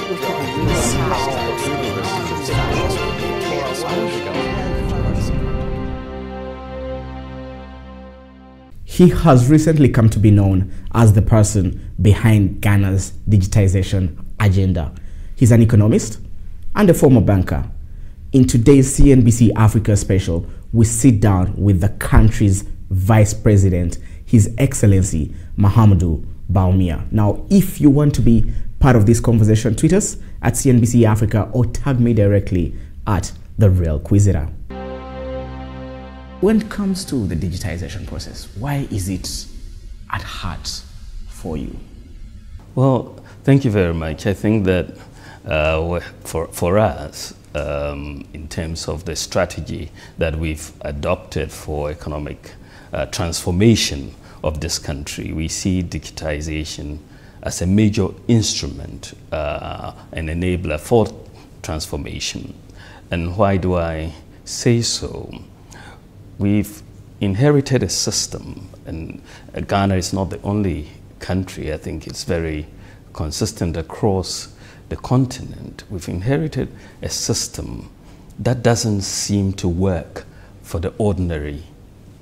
He has recently come to be known as the person behind Ghana's digitization agenda. He's an economist and a former banker. In today's CNBC Africa special, we sit down with the country's Vice President, His Excellency Mahamudu Bawumia. Now, if you want to be part of this conversation, tweet us at CNBC Africa or tag me directly at The Real Quizzer. When it comes to the digitization process, why is it at heart for you? Well, thank you very much. I think that for us, in terms of the strategy that we've adopted for economic transformation of this country, we see digitization as a major instrument, an enabler for transformation. And why do I say so? We've inherited a system, and Ghana is not the only country. I think it's very consistent across the continent. We've inherited a system that doesn't seem to work for the ordinary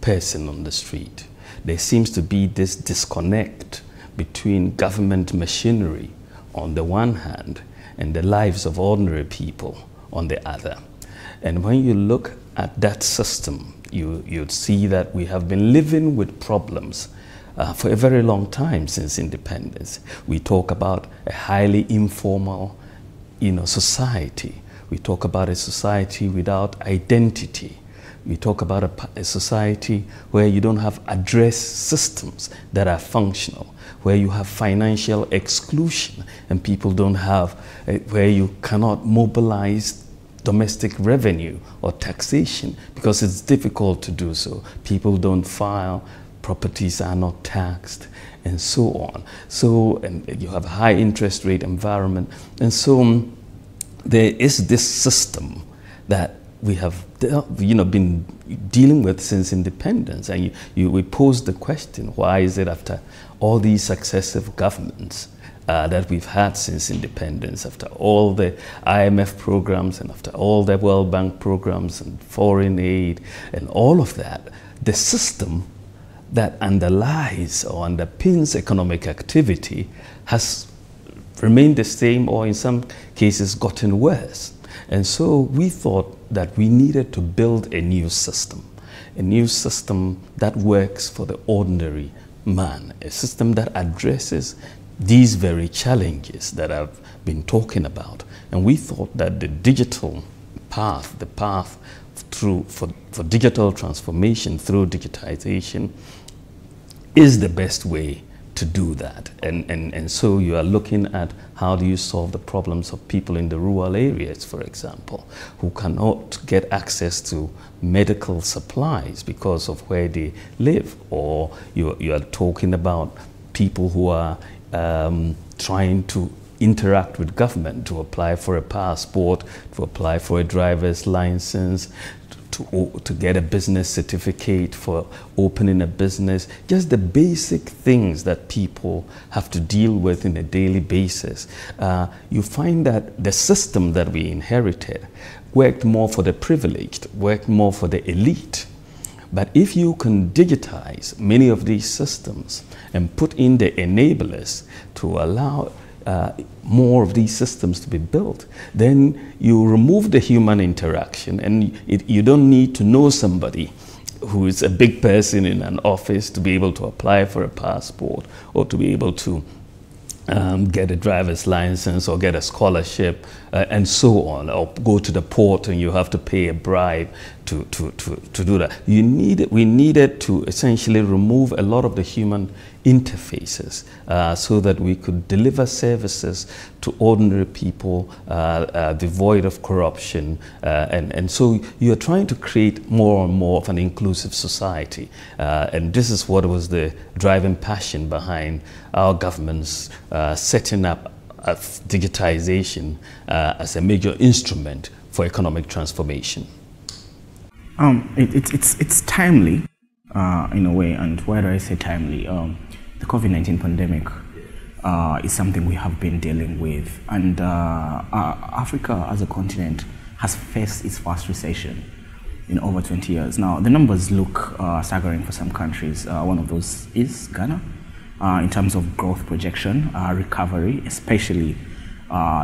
person on the street. There seems to be this disconnect between government machinery on the one hand and the lives of ordinary people on the other. And when you look at that system, you'd see that we have been living with problems for a very long time since independence. We talk about a highly informal, society. We talk about a society without identity. We talk about a society where you don't have address systems that are functional, where you have financial exclusion and people don't have, where you cannot mobilize domestic revenue or taxation because it's difficult to do so. People don't file, properties are not taxed, and so on. So, and you have a high interest rate environment. And so there is this system that we have been dealing with since independence. And we pose the question, why is it after all these successive governments that we've had since independence, after all the IMF programs and after all the World Bank programs and foreign aid and all of that, the system that underlies or underpins economic activity has remained the same or in some cases gotten worse. And so we thought that we needed to build a new system that works for the ordinary man, a system that addresses these very challenges that I've been talking about. And we thought that the digital path, the path for digital transformation through digitization is the best way to do that. And so you are looking at how do you solve the problems of people in the rural areas, for example, who cannot get access to medical supplies because of where they live. Or you are talking about people who are trying to interact with government to apply for a passport, to apply for a driver's license, to get a business certificate for opening a business, just the basic things that people have to deal with on a daily basis. You find that the system that we inherited worked more for the privileged, worked more for the elite. But if you can digitize many of these systems and put in the enablers to allow more of these systems to be built, then you remove the human interaction, and you don't need to know somebody who is a big person in an office to be able to apply for a passport or to be able to get a driver's license or get a scholarship and so on, or go to the port and you have to pay a bribe to do that. We needed to essentially remove a lot of the human interfaces so that we could deliver services to ordinary people devoid of corruption. And so you're trying to create more and more of an inclusive society. And this is what was the driving passion behind our government's setting up digitization as a major instrument for economic transformation. It's timely in a way, and why do I say timely? The COVID-19 pandemic is something we have been dealing with. And Africa as a continent has faced its first recession in over 20 years. Now, the numbers look staggering for some countries. One of those is Ghana. In terms of growth projection, recovery, especially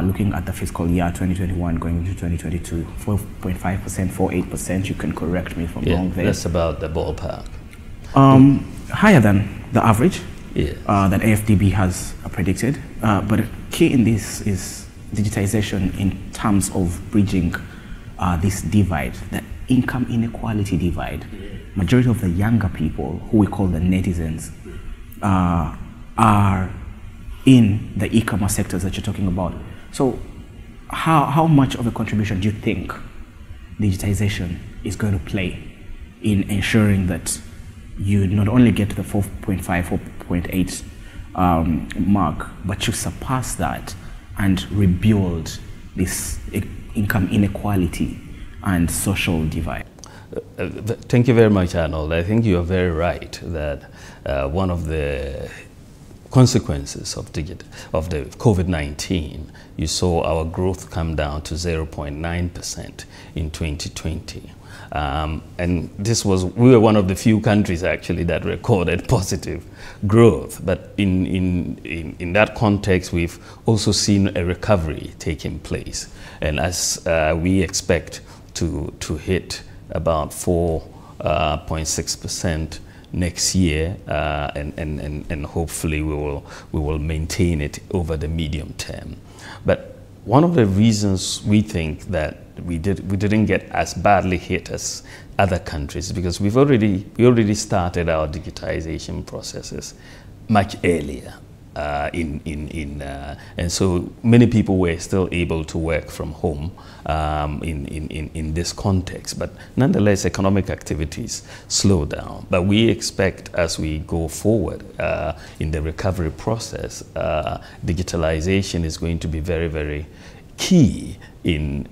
looking at the fiscal year 2021 going into 2022, 4.5%, 4.8%. You can correct me if I'm wrong there. That's about the ballpark. Higher than the average that AFDB has predicted. But key in this is digitization in terms of bridging this divide, the income inequality divide. Majority of the younger people, who we call the netizens, are in the e-commerce sectors that you're talking about. So how much of a contribution do you think digitization is going to play in ensuring that you not only get to the 4.5, 4.8 mark, but you surpass that and rebuild this income inequality and social divide? Thank you very much, Arnold. I think you are very right that one of the consequences of the COVID-19, you saw our growth come down to 0.9% in 2020. And we were one of the few countries actually that recorded positive growth. But in that context, we've also seen a recovery taking place. And as we expect to hit about 4.6% next year, and hopefully we will maintain it over the medium term. But one of the reasons we think that we didn't get as badly hit as other countries, because we already started our digitization processes much earlier. And so many people were still able to work from home in this context, but nonetheless economic activities slow down. But we expect as we go forward in the recovery process, digitalization is going to be very, very key in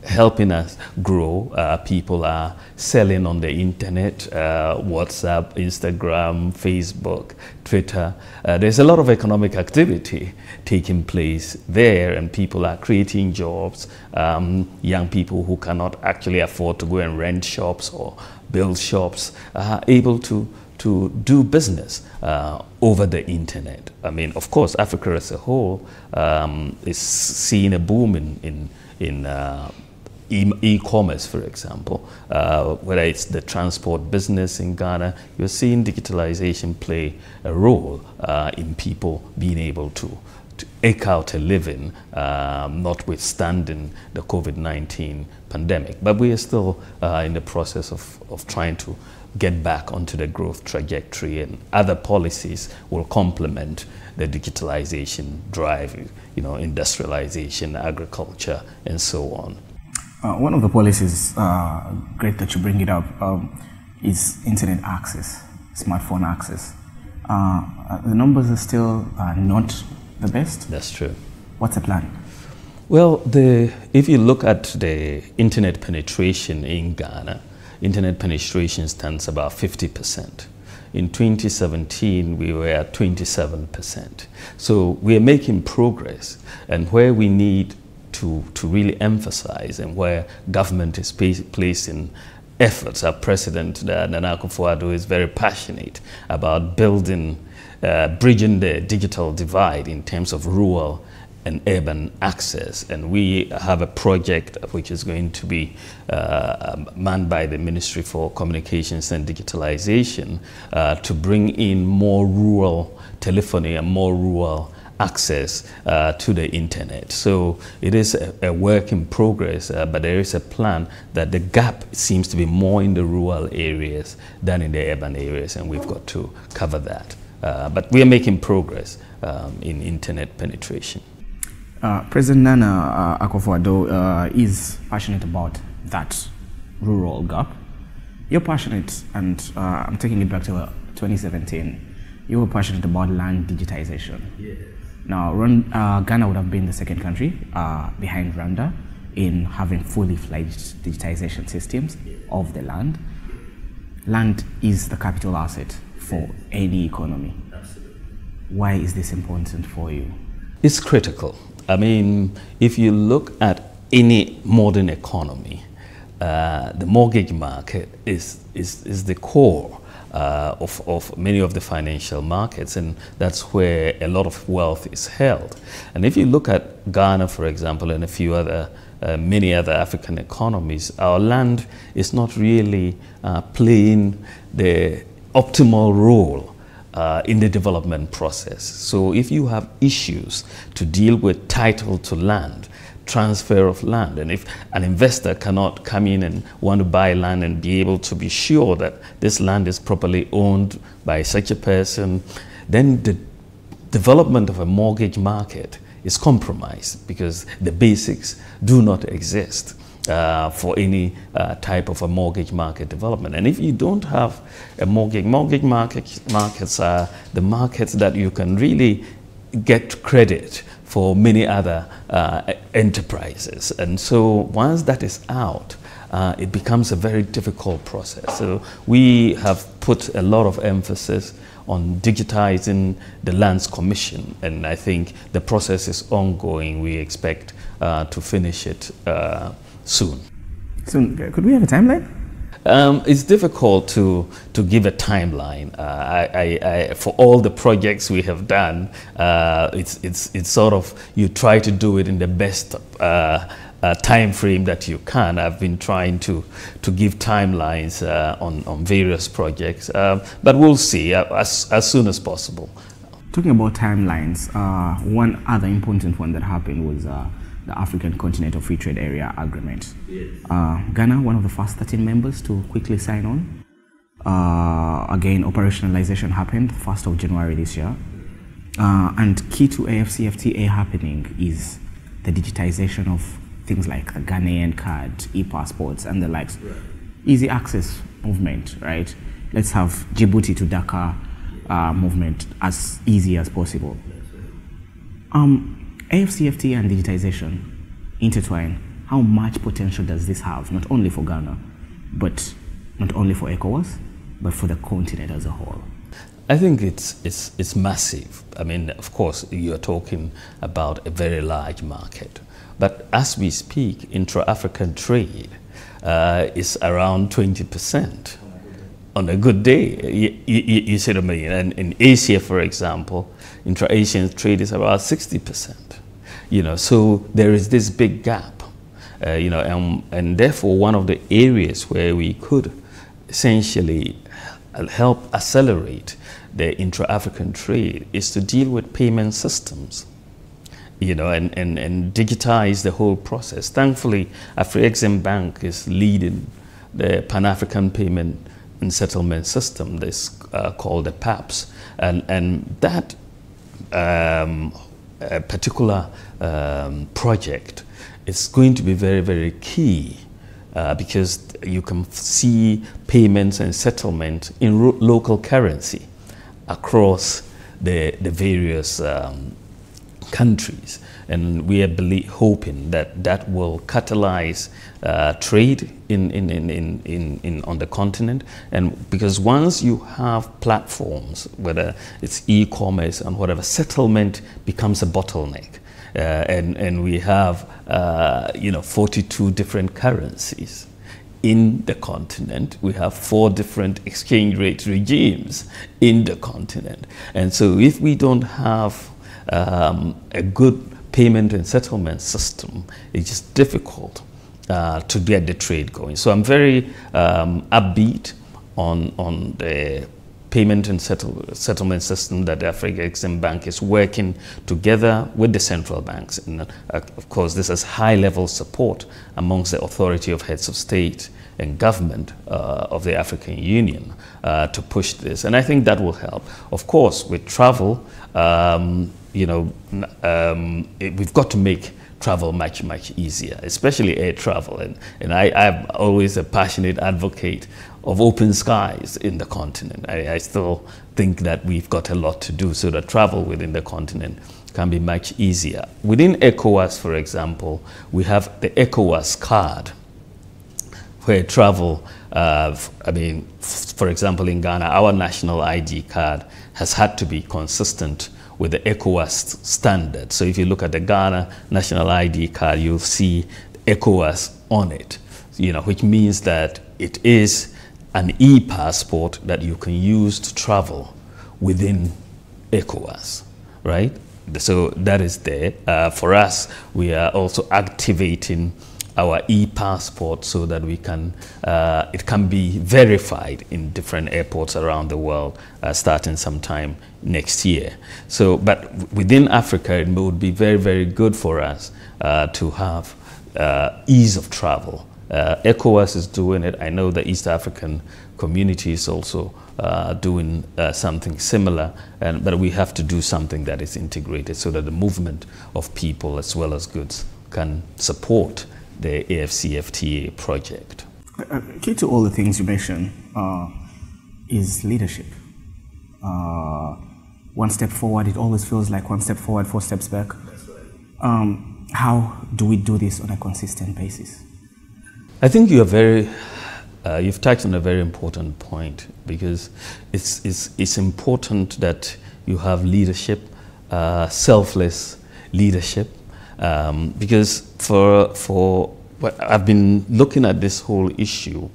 helping us grow. People are selling on the internet, WhatsApp, Instagram, Facebook, Twitter. There's a lot of economic activity taking place there, and people are creating jobs. Young people who cannot actually afford to go and rent shops or build shops are able to do business over the internet. I mean, of course, Africa as a whole is seeing a boom in e-commerce, for example, whether it's the transport business in Ghana. You're seeing digitalization play a role in people being able to eke out a living, notwithstanding the COVID-19 pandemic. But we are still in the process of trying to get back onto the growth trajectory, and other policies will complement the digitalization drive, industrialization, agriculture, and so on. One of the policies, great that you bring it up, is internet access, smartphone access. The numbers are still not the best. That's true. What's the plan? Well, if you look at the internet penetration in Ghana, internet penetration stands about 50%. In 2017, we were at 27%. So we are making progress, and where we need to really emphasize and where government is placing efforts, our President Nana Akufo-Addo is very passionate about bridging the digital divide in terms of rural and urban access. And we have a project which is going to be manned by the Ministry for Communications and Digitalization to bring in more rural telephony and more rural access to the internet. So it is a work in progress, but there is a plan that the gap seems to be more in the rural areas than in the urban areas, and we've got to cover that. But we are making progress in internet penetration. President Nana Akufo-Addo is passionate about that rural gap. You're passionate, and I'm taking it back to 2017. You were passionate about land digitization. Yes. Now, Ghana would have been the second country behind Rwanda in having fully fledged digitization systems of the land. Land is the capital asset for any economy. Absolutely. Why is this important for you? It's critical. I mean, if you look at any modern economy, the mortgage market is the core of many of the financial markets, and that's where a lot of wealth is held. And if you look at Ghana, for example, and a few other many other African economies, our land is not really playing the optimal role in the development process. So if you have issues to deal with title to land, transfer of land, and if an investor cannot come in and want to buy land and be able to be sure that this land is properly owned by such a person, then the development of a mortgage market is compromised because the basics do not exist for any type of a mortgage market development. And if you don't have a mortgage markets are the markets that you can really get credit for many other enterprises. And so once that is out, it becomes a very difficult process. So we have put a lot of emphasis on digitizing the Lands Commission, and I think the process is ongoing. We expect to finish it soon. Soon. Could we have a timeline? It's difficult to give a timeline. For all the projects we have done, it's sort of, you try to do it in the best time frame that you can. I've been trying to give timelines on various projects, but we'll see as soon as possible. Talking about timelines, one other important one that happened was the African Continental Free Trade Area Agreement. Yes. Ghana, one of the first 13 members to quickly sign on. Again, operationalization happened 1st of January this year. And key to AFCFTA happening is the digitization of things like the Ghanaian card, e-passports, and the likes. Right. Easy access movement, right? Let's have Djibouti to Dakar movement as easy as possible. AFCFTA and digitization intertwine. How much potential does this have, not only for Ghana, but not only for ECOWAS, but for the continent as a whole? I think it's massive. I mean, of course, you're talking about a very large market. But as we speak, intra-African trade is around 20%. On a good day, you see what I mean? And in Asia, for example, intra-Asian trade is about 60%. You know, so there is this big gap. You know, and therefore one of the areas where we could essentially help accelerate the intra-African trade is to deal with payment systems, you know, and digitize the whole process. Thankfully, Afrexim Bank is leading the Pan-African Payment and Settlement System, this called the PAPS, and that particular project is going to be very, very key because you can see payments and settlement in local currency across the various countries, and we are hoping that that will catalyze trade on the continent. And because once you have platforms, whether it's e-commerce and whatever, settlement becomes a bottleneck, and we have 42 different currencies in the continent. We have 4 different exchange rate regimes in the continent, and so if we don't have a good payment and settlement system, it's just difficult to get the trade going. So I'm very upbeat on the payment and settlement system that the Afrexim Bank is working together with the central banks. And of course, this has high-level support amongst the authority of heads of state and government of the African Union to push this. And I think that will help. Of course, with travel, we've got to make travel much, much easier, especially air travel. And I'm always a passionate advocate of open skies in the continent. I still think that we've got a lot to do so that travel within the continent can be much easier. Within ECOWAS, for example, we have the ECOWAS card, where travel, for example, in Ghana, our national ID card has had to be consistent with the ECOWAS standard. So if you look at the Ghana national ID card, you'll see ECOWAS on it, which means that it is an e-passport that you can use to travel within ECOWAS, right? So that is there. For us, we are also activating our e-passport so that we can, it can be verified in different airports around the world, starting sometime next year. So, but within Africa, it would be very, very good for us to have ease of travel. ECOWAS is doing it. I know the East African community is also doing something similar, but we have to do something that is integrated so that the movement of people as well as goods can support the AFCFTA project. Key to all the things you mentioned is leadership. One step forward, it always feels like one step forward, 4 steps back. That's right. How do we do this on a consistent basis? I think you are very, you've touched on a very important point, because it's important that you have leadership, selfless leadership, because for I've been looking at this whole issue,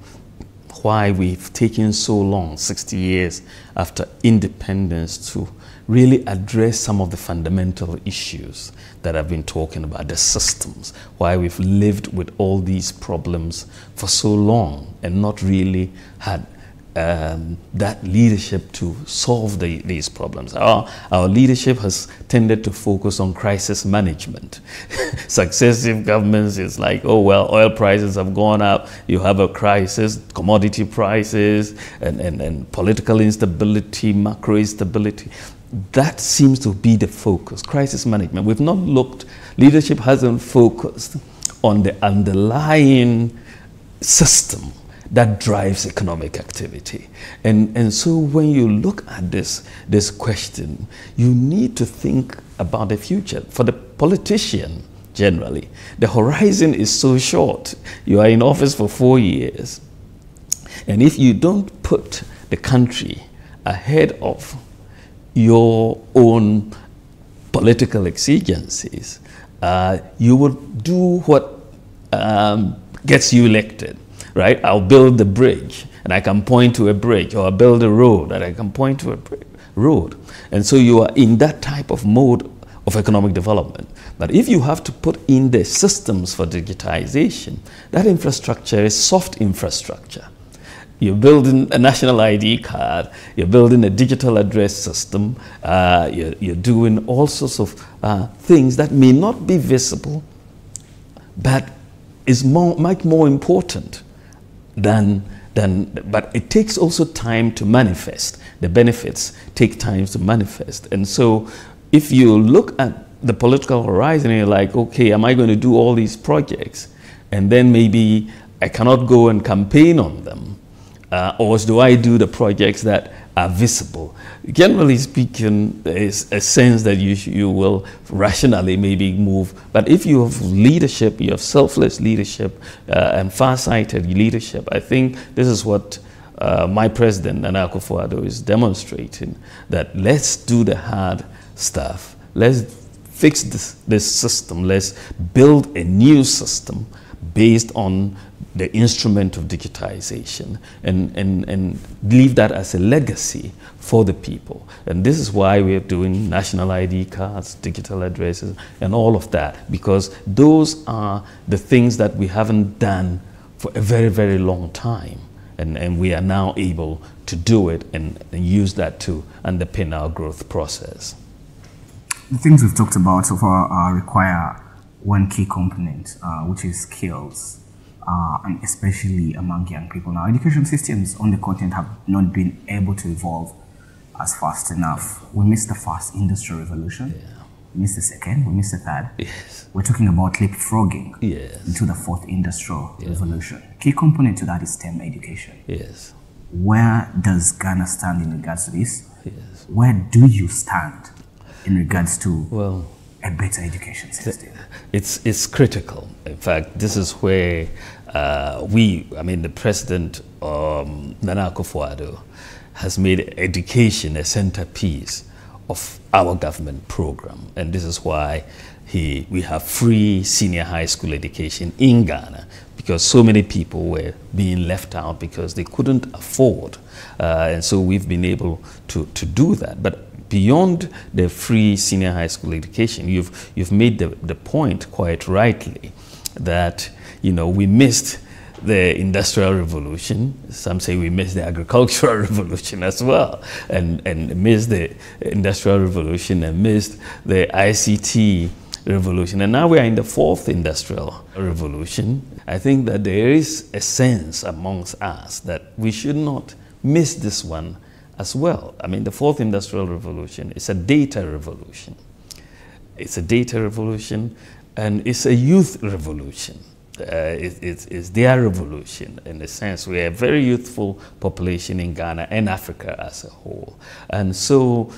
why we've taken so long, 60 years after independence, to really address some of the fundamental issues that I've been talking about, the systems, why we've lived with all these problems for so long and not really had that leadership to solve these problems. Our leadership has tended to focus on crisis management. Successive governments is like, oh, well, oil prices have gone up, you have a crisis, commodity prices, and political instability, macro instability. That seems to be the focus, crisis management. We've not looked, leadership hasn't focused on the underlying system that drives economic activity. And so when you look at this question, you need to think about the future. For the politician, generally, the horizon is so short. You are in office for 4 years. And if you don't put the country ahead of your own political exigencies, you will do what gets you elected. Right? I'll build the bridge and I can point to a bridge, or I'll build a road and I can point to a road. And so you are in that type of mode of economic development. But if you have to put in the systems for digitization, that infrastructure is soft infrastructure. You're building a national ID card, you're building a digital address system, you're doing all sorts of things that may not be visible, but is much more important but it takes also time to manifest. The benefits take time to manifest. And so if you look at the political horizon and you're like, okay, am I going to do all these projects? And then maybe I cannot go and campaign on them. Or do I do the projects that are visible? Generally speaking, there is a sense that you will rationally maybe move. But if you have leadership, you have selfless leadership and far-sighted leadership, I think this is what my president, Nana Akufo-Addo, is demonstrating, that let's do the hard stuff. Let's fix this system. Let's build a new system based on the instrument of digitization and leave that as a legacy for the people. And this is why we are doing national ID cards, digital addresses, and all of that, because those are the things that we haven't done for a very, very long time. And we are now able to do it and use that to underpin our growth process. The things we've talked about so far require one key component, which is skills. And especially among young people. Now, education systems on the continent have not been able to evolve as fast enough. We missed the first industrial revolution. Yeah. We missed the second. We missed the third. Yes. We're talking about leapfrogging into the fourth industrial revolution. Key component to that is STEM education. Yes. Where does Ghana stand in regards to this? Yes. Where do you stand in regards to a better education system? It's critical. In fact, this is where the president, Nana Akufo-Addo, has made education a centerpiece of our government program. And this is why we have free senior high school education in Ghana, because so many people were being left out because they couldn't afford. And so we've been able to do that. But beyond the free senior high school education, you've made the point quite rightly that, you know, we missed the Industrial Revolution. Some say we missed the Agricultural Revolution as well, and missed the Industrial Revolution and missed the ICT Revolution. And now we are in the fourth Industrial Revolution. I think that there is a sense amongst us that we should not miss this one as well. I mean, the fourth Industrial Revolution is a data revolution. It's a data revolution, and it's a youth revolution. It's their revolution in a sense. We are a very youthful population in Ghana and Africa as a whole. And so,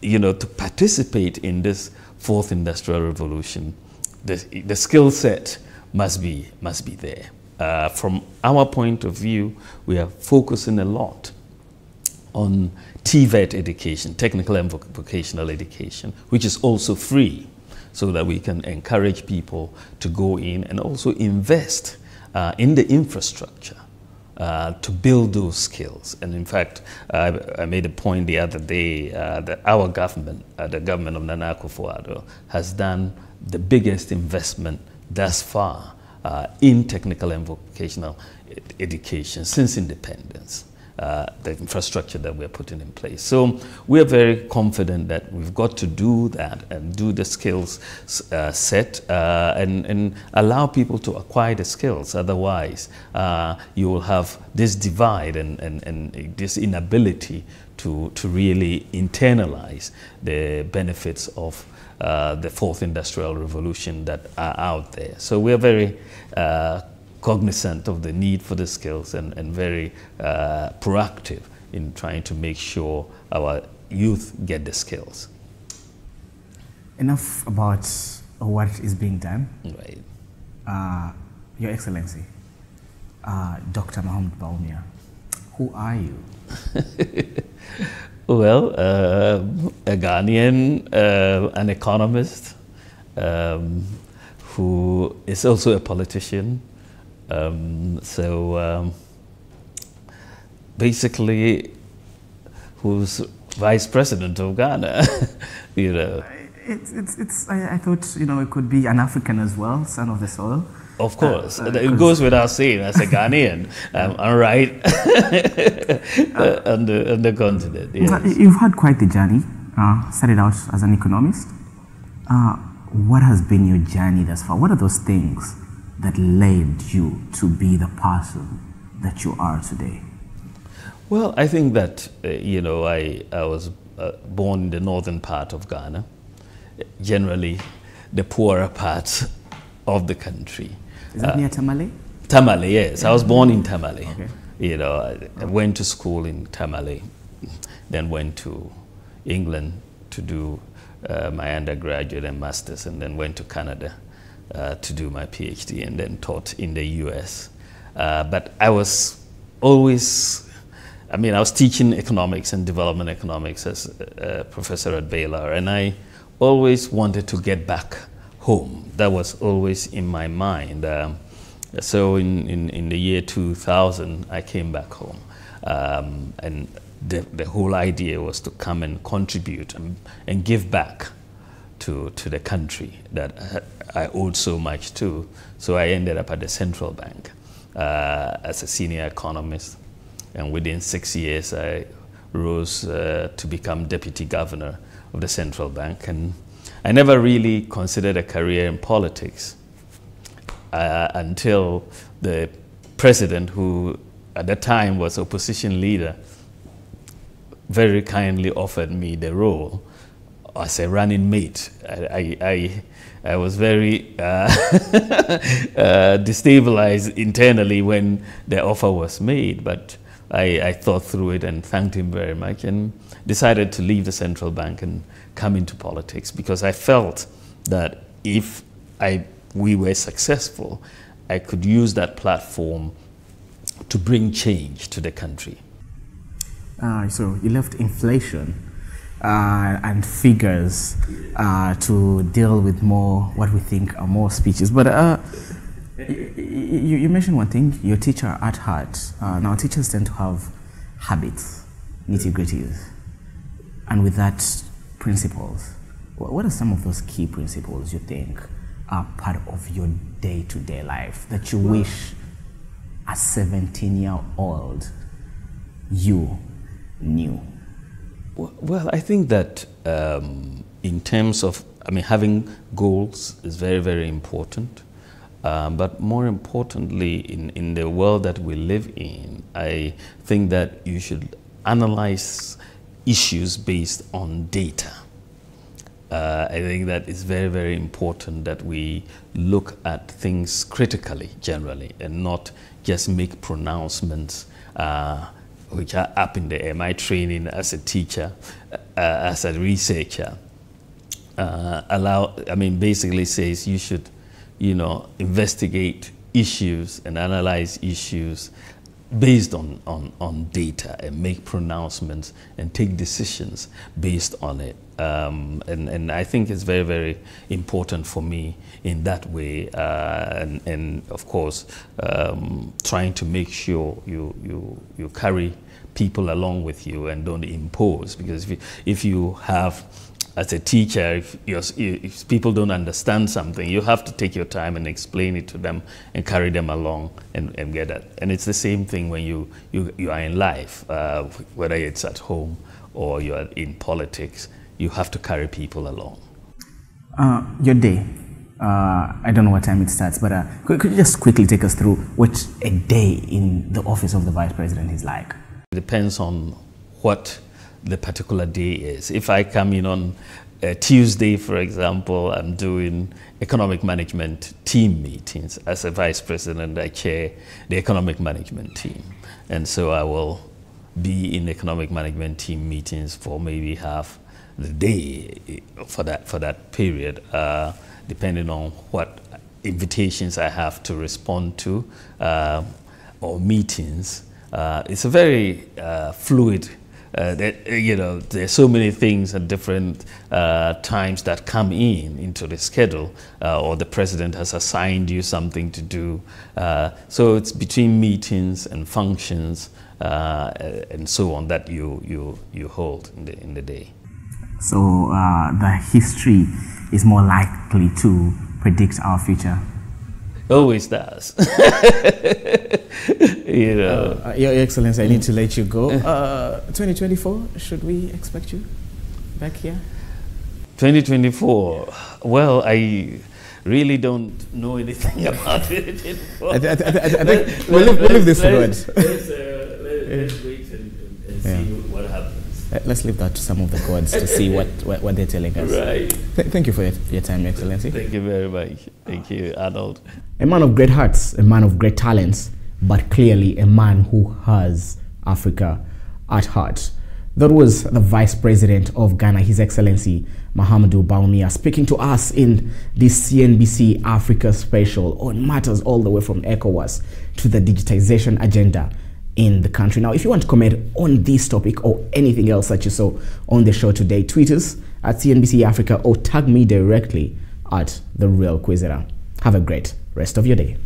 you know, to participate in this fourth industrial revolution, the skill set must be there. From our point of view, we are focusing a lot on TVET education, technical and vocational education, which is also free, so that we can encourage people to go in and also invest in the infrastructure to build those skills. And in fact, I made a point the other day that our government, the government of Nana Akufo-Addo, has done the biggest investment thus far in technical and vocational education since independence. The infrastructure that we're putting in place. So we're very confident that we've got to do that and do the skills set and allow people to acquire the skills. Otherwise, you will have this divide and this inability to really internalize the benefits of the fourth industrial revolution that are out there. So we're very cognizant of the need for the skills and very proactive in trying to make sure our youth get the skills. Enough about what is being done. Right. Your Excellency, Dr. Mohamed Bawumia, who are you? Well, a Ghanaian, an economist, who is also a politician. Basically, who's vice president of Ghana, you know. I thought, you know, it could be an African as well, son of the soil. Of course, it goes without saying, as a Ghanaian, I'm right on the continent. Yes. You've had quite the journey. Started out as an economist. What has been your journey thus far? What are those things that led you to be the person that you are today? Well, I think that, you know, I was born in the northern part of Ghana, generally the poorer part of the country. Is that near Tamale? Tamale, yes. I was born in Tamale. Okay. You know, I went to school in Tamale, then went to England to do my undergraduate and master's, and then went to Canada to do my PhD, and then taught in the US. But I was always, I mean, I was teaching economics and development economics as a professor at Baylor, and I always wanted to get back home. That was always in my mind. So in the year 2000, I came back home. And the whole idea was to come and contribute and give back to the country that I owed so much to. So I ended up at the central bank as a senior economist. And within 6 years, I rose to become deputy governor of the central bank. And I never really considered a career in politics until the president, who at the time was opposition leader, very kindly offered me the role as a running mate. I was very destabilized internally when the offer was made, but I thought through it and thanked him very much and decided to leave the central bank and come into politics, because I felt that if we were successful, I could use that platform to bring change to the country. So you left inflation and figures to deal with more what we think are more speeches. But you mentioned one thing, your teacher at heart. Now teachers tend to have habits, nitty-gritties, and with that, principles. What are some of those key principles you think are part of your day-to-day life that you wish a 17-year-old you knew? Well, I think that in terms of, having goals is very, very important. But more importantly, in the world that we live in, I think that you should analyze issues based on data. I think that it's very, very important that we look at things critically, generally, and not just make pronouncements which are up in the air. My training as a teacher, as a researcher, basically says you should, investigate issues and analyze issues based on data and make pronouncements and take decisions based on it. And I think it's very, very important for me in that way. And of course, trying to make sure you carry people along with you and don't impose. Because if you have, as a teacher, if people don't understand something, you have to take your time and explain it to them and carry them along and get it. And it's the same thing when you are in life, whether it's at home or you're in politics, you have to carry people along. Your day, I don't know what time it starts, but could you just quickly take us through what a day in the office of the Vice President is like? It depends on what the particular day is. If I come in on a Tuesday, for example, I'm doing economic management team meetings. As a vice president, I chair the economic management team. And so I will be in economic management team meetings for maybe half the day for that period, depending on what invitations I have to respond to or meetings. It's a very fluid. There's so many things at different times that come into the schedule, or the president has assigned you something to do. So it's between meetings and functions and so on that you hold in the day. So the history is more likely to predict our future. Always does. Your Excellency, I need to let you go. 2024, should we expect you back here? 2024, well, I really don't know anything about 2024. I think we'll leave this to Let's wait and see what happens. Let's leave that to some of the gods to see what they're telling us. Right. Thank you for your time, Excellency. Thank you very much. Thank you, Arnold. A man of great hearts, a man of great talents, but clearly a man who has Africa at heart. That was the Vice President of Ghana, His Excellency Mahamudu Bawumia, speaking to us in this CNBC Africa special on matters all the way from ECOWAS to the digitization agenda in the country. Now, if you want to comment on this topic or anything else that you saw on the show today, tweet us at CNBC Africa or tag me directly at The Real Quizera. Have a great rest of your day.